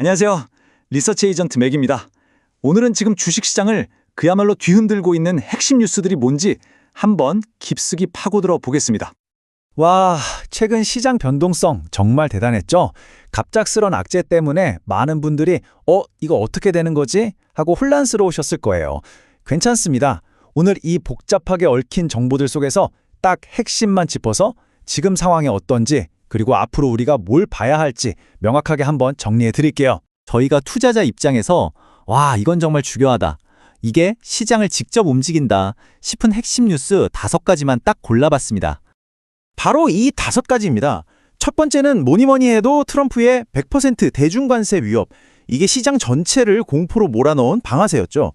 안녕하세요. 리서치 에이전트 맥입니다. 오늘은 지금 주식시장을 그야말로 뒤흔들고 있는 핵심 뉴스들이 뭔지 한번 깊숙이 파고들어 보겠습니다. 와, 최근 시장 변동성 정말 대단했죠? 갑작스런 악재 때문에 많은 분들이 이거 어떻게 되는 거지? 하고 혼란스러우셨을 거예요. 괜찮습니다. 오늘 이 복잡하게 얽힌 정보들 속에서 딱 핵심만 짚어서 지금 상황이 어떤지 그리고 앞으로 우리가 뭘 봐야 할지 명확하게 한번 정리해 드릴게요. 저희가 투자자 입장에서 와, 이건 정말 중요하다. 이게 시장을 직접 움직인다 싶은 핵심 뉴스 5가지만 딱 골라봤습니다. 바로 이 5가지입니다. 첫 번째는 뭐니뭐니 해도 트럼프의 100% 대중관세 위협. 이게 시장 전체를 공포로 몰아넣은 방아쇠였죠.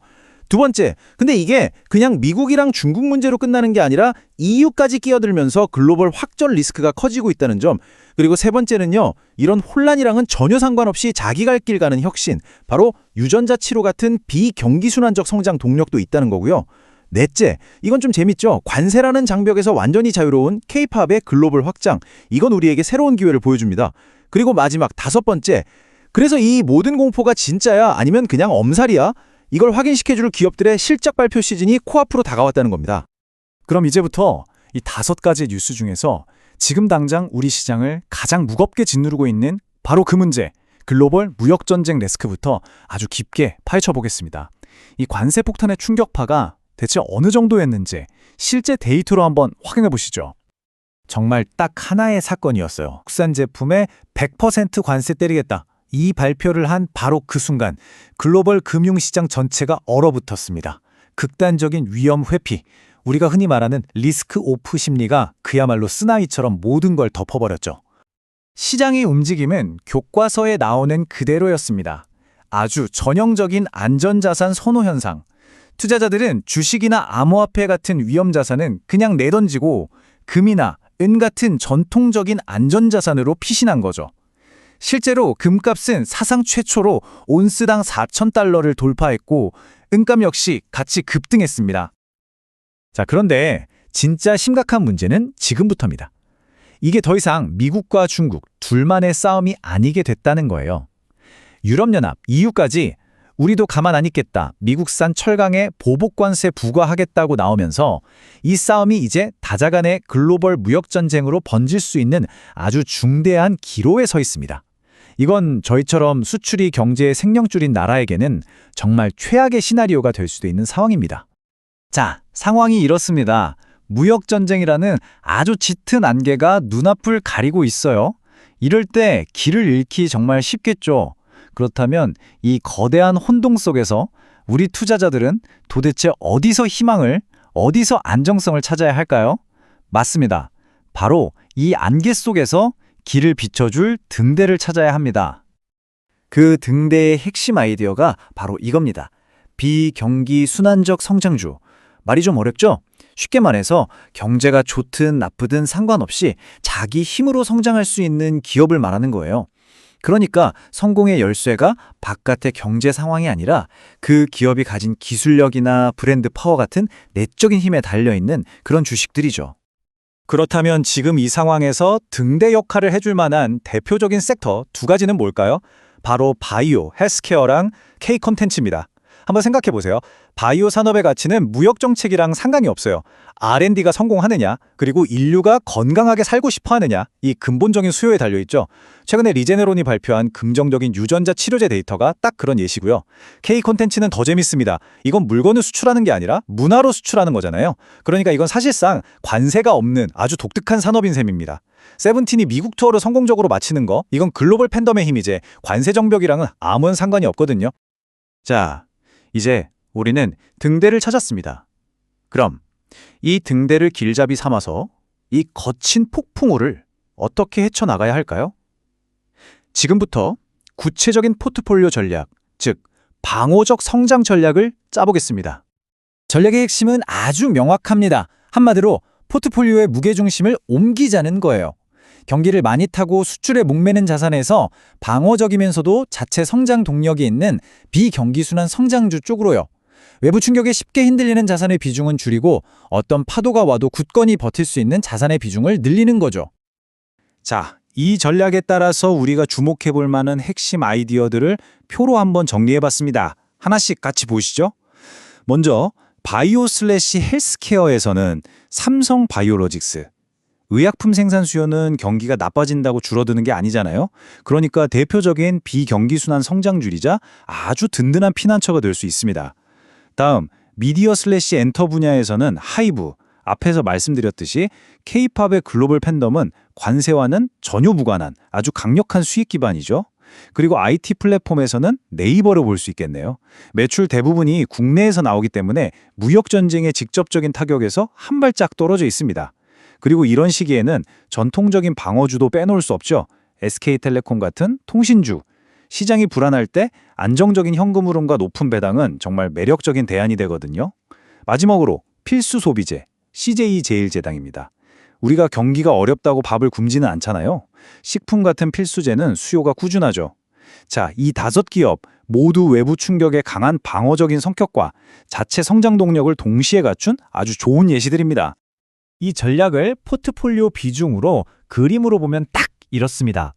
두 번째, 근데 이게 그냥 미국이랑 중국 문제로 끝나는 게 아니라 EU까지 끼어들면서 글로벌 확전 리스크가 커지고 있다는 점. 그리고 세 번째는요, 이런 혼란이랑은 전혀 상관없이 자기 갈 길 가는 혁신, 바로 유전자 치료 같은 비경기순환적 성장 동력도 있다는 거고요. 넷째, 이건 좀 재밌죠? 관세라는 장벽에서 완전히 자유로운 K-팝의 글로벌 확장. 이건 우리에게 새로운 기회를 보여줍니다. 그리고 마지막 5번째, 그래서 이 모든 공포가 진짜야? 아니면 그냥 엄살이야? 이걸 확인시켜줄 기업들의 실적 발표 시즌이 코앞으로 다가왔다는 겁니다. 그럼 이제부터 이 5가지 뉴스 중에서 지금 당장 우리 시장을 가장 무겁게 짓누르고 있는 바로 그 문제, 글로벌 무역전쟁 리스크부터 아주 깊게 파헤쳐 보겠습니다. 이 관세 폭탄의 충격파가 대체 어느 정도였는지 실제 데이터로 한번 확인해 보시죠. 정말 딱 하나의 사건이었어요. 국산 제품에 100% 관세 때리겠다. 이 발표를 한 바로 그 순간 글로벌 금융시장 전체가 얼어붙었습니다. 극단적인 위험 회피, 우리가 흔히 말하는 리스크 오프 심리가 그야말로 쓰나미처럼 모든 걸 덮어버렸죠. 시장의 움직임은 교과서에 나오는 그대로였습니다. 아주 전형적인 안전자산 선호 현상. 투자자들은 주식이나 암호화폐 같은 위험자산은 그냥 내던지고 금이나 은 같은 전통적인 안전자산으로 피신한 거죠. 실제로 금값은 사상 최초로 온스당 4,000달러를 돌파했고 은값 역시 같이 급등했습니다. 자, 그런데 진짜 심각한 문제는 지금부터입니다. 이게 더 이상 미국과 중국 둘만의 싸움이 아니게 됐다는 거예요. 유럽연합, EU까지 우리도 가만 안 있겠다, 미국산 철강에 보복관세 부과하겠다고 나오면서 이 싸움이 이제 다자간의 글로벌 무역전쟁으로 번질 수 있는 아주 중대한 기로에 서 있습니다. 이건 저희처럼 수출이 경제의 생명줄인 나라에게는 정말 최악의 시나리오가 될 수도 있는 상황입니다. 자, 상황이 이렇습니다. 무역전쟁이라는 아주 짙은 안개가 눈앞을 가리고 있어요. 이럴 때 길을 잃기 정말 쉽겠죠. 그렇다면 이 거대한 혼동 속에서 우리 투자자들은 도대체 어디서 희망을, 어디서 안정성을 찾아야 할까요? 맞습니다. 바로 이 안개 속에서 길을 비춰줄 등대를 찾아야 합니다. 그 등대의 핵심 아이디어가 바로 이겁니다. 비경기 순환적 성장주. 말이 좀 어렵죠? 쉽게 말해서 경제가 좋든 나쁘든 상관없이 자기 힘으로 성장할 수 있는 기업을 말하는 거예요. 그러니까 성공의 열쇠가 바깥의 경제 상황이 아니라 그 기업이 가진 기술력이나 브랜드 파워 같은 내적인 힘에 달려있는 그런 주식들이죠. 그렇다면 지금 이 상황에서 등대 역할을 해줄 만한 대표적인 섹터 2가지는 뭘까요? 바로 바이오, 헬스케어랑 K-콘텐츠입니다. 한번 생각해 보세요. 바이오 산업의 가치는 무역 정책이랑 상관이 없어요. R&D가 성공하느냐, 그리고 인류가 건강하게 살고 싶어 하느냐, 이 근본적인 수요에 달려있죠. 최근에 리제네론이 발표한 긍정적인 유전자 치료제 데이터가 딱 그런 예시고요. K-콘텐츠는 더 재밌습니다. 이건 물건을 수출하는 게 아니라 문화로 수출하는 거잖아요. 그러니까 이건 사실상 관세가 없는 아주 독특한 산업인 셈입니다. 세븐틴이 미국 투어를 성공적으로 마치는 거, 이건 글로벌 팬덤의 힘이지 관세 정벽이랑은 아무런 상관이 없거든요. 자, 이제 우리는 등대를 찾았습니다. 그럼 이 등대를 길잡이 삼아서 이 거친 폭풍우를 어떻게 헤쳐나가야 할까요? 지금부터 구체적인 포트폴리오 전략, 즉 방어적 성장 전략을 짜보겠습니다. 전략의 핵심은 아주 명확합니다. 한마디로 포트폴리오의 무게중심을 옮기자는 거예요. 경기를 많이 타고 수출에 목매는 자산에서 방어적이면서도 자체 성장 동력이 있는 비경기순환 성장주 쪽으로요. 외부 충격에 쉽게 흔들리는 자산의 비중은 줄이고 어떤 파도가 와도 굳건히 버틸 수 있는 자산의 비중을 늘리는 거죠. 자, 이 전략에 따라서 우리가 주목해 볼 만한 핵심 아이디어들을 표로 한번 정리해 봤습니다. 하나씩 같이 보시죠. 먼저 바이오 슬래시 헬스케어에서는 삼성 바이오로직스. 의약품 생산 수요는 경기가 나빠진다고 줄어드는 게 아니잖아요. 그러니까 대표적인 비경기순환 성장주이자 아주 든든한 피난처가 될 수 있습니다. 다음, 미디어 슬래시 엔터 분야에서는 하이브. 앞에서 말씀드렸듯이 K-팝의 글로벌 팬덤은 관세와는 전혀 무관한 아주 강력한 수익 기반이죠. 그리고 IT 플랫폼에서는 네이버를 볼 수 있겠네요. 매출 대부분이 국내에서 나오기 때문에 무역 전쟁의 직접적인 타격에서 한 발짝 떨어져 있습니다. 그리고 이런 시기에는 전통적인 방어주도 빼놓을 수 없죠. SK텔레콤 같은 통신주. 시장이 불안할 때 안정적인 현금 흐름과 높은 배당은 정말 매력적인 대안이 되거든요. 마지막으로 필수 소비재, CJ제일제당입니다. 우리가 경기가 어렵다고 밥을 굶지는 않잖아요. 식품 같은 필수재는 수요가 꾸준하죠. 자, 이 5기업 모두 외부 충격에 강한 방어적인 성격과 자체 성장 동력을 동시에 갖춘 아주 좋은 예시들입니다. 이 전략을 포트폴리오 비중으로 그림으로 보면 딱 이렇습니다.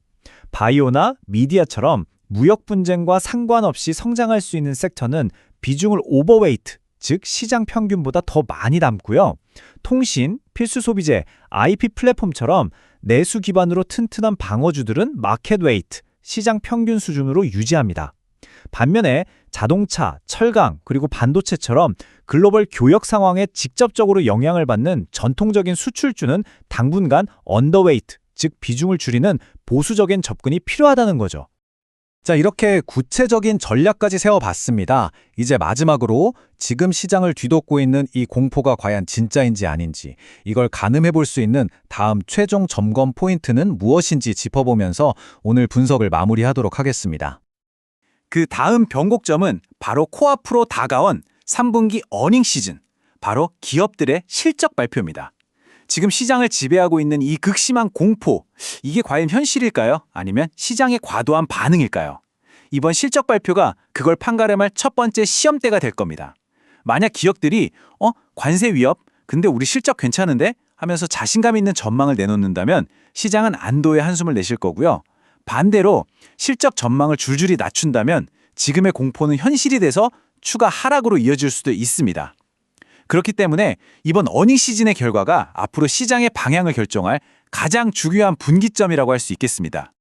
바이오나 미디어처럼 무역 분쟁과 상관없이 성장할 수 있는 섹터는 비중을 오버웨이트, 즉 시장 평균보다 더 많이 담고요. 통신, 필수 소비재, IP 플랫폼처럼 내수 기반으로 튼튼한 방어주들은 마켓 웨이트, 시장 평균 수준으로 유지합니다. 반면에 자동차, 철강, 그리고 반도체처럼 글로벌 교역 상황에 직접적으로 영향을 받는 전통적인 수출주는 당분간 언더웨이트, 즉 비중을 줄이는 보수적인 접근이 필요하다는 거죠. 자, 이렇게 구체적인 전략까지 세워봤습니다. 이제 마지막으로 지금 시장을 뒤덮고 있는 이 공포가 과연 진짜인지 아닌지, 이걸 가늠해 볼 수 있는 다음 최종 점검 포인트는 무엇인지 짚어보면서 오늘 분석을 마무리하도록 하겠습니다. 그 다음 변곡점은 바로 코앞으로 다가온 3분기 어닝 시즌, 바로 기업들의 실적 발표입니다. 지금 시장을 지배하고 있는 이 극심한 공포, 이게 과연 현실일까요? 아니면 시장의 과도한 반응일까요? 이번 실적 발표가 그걸 판가름할 첫 번째 시험대가 될 겁니다. 만약 기업들이 관세 위협? 근데 우리 실적 괜찮은데? 하면서 자신감 있는 전망을 내놓는다면 시장은 안도의 한숨을 내쉴 거고요. 반대로 실적 전망을 줄줄이 낮춘다면 지금의 공포는 현실이 돼서 추가 하락으로 이어질 수도 있습니다. 그렇기 때문에 이번 어닝 시즌의 결과가 앞으로 시장의 방향을 결정할 가장 중요한 분기점이라고 할 수 있겠습니다.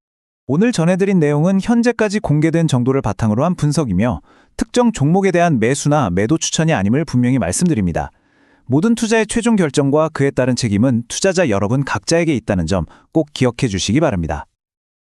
오늘 전해드린 내용은 현재까지 공개된 정도를 바탕으로 한 분석이며 특정 종목에 대한 매수나 매도 추천이 아님을 분명히 말씀드립니다. 모든 투자의 최종 결정과 그에 따른 책임은 투자자 여러분 각자에게 있다는 점 꼭 기억해 주시기 바랍니다.